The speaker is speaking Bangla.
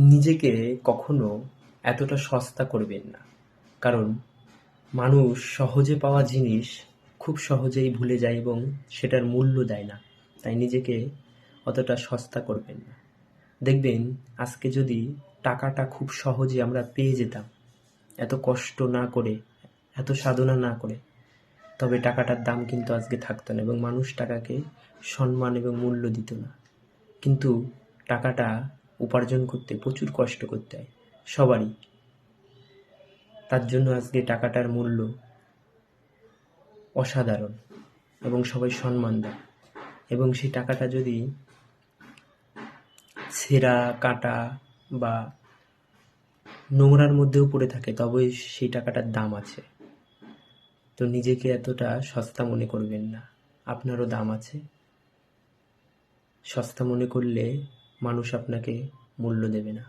নিজেকে কখনো এতটা সস্তা করবেন না, কারণ মানুষ সহজে পাওয়া জিনিস খুব সহজেই ভুলে যায় এবং সেটার মূল্য দেয় না। তাই নিজেকে অতটা সস্তা করবেন না। দেখবেন আজকে যদি টাকাটা খুব সহজে আমরা পেয়ে যেতাম, এত কষ্ট না করে, এত সাধনা না করে, তবে টাকাটার দাম কিন্তু আজকে থাকতো না এবং মানুষ টাকাকে সম্মান এবং মূল্য দিত না। কিন্তু টাকাটা উপার্জন করতে প্রচুর কষ্ট করতে হয় সবারই। তার জন্য আজকে টাকাটার মূল্য অসাধারণ এবং সবাই সম্মান দেয়। এবং সেই টাকাটা যদি ছেঁড়া কাটা বা নোংরার মধ্যেও পড়ে থাকে, তবে সেই টাকাটার দাম আছে। তো নিজেকে এতটা সস্তা মনে করবেন না, আপনারও দাম আছে। সস্তা মনে করলে মানুষ আপনাকে মূল্য দেবে না।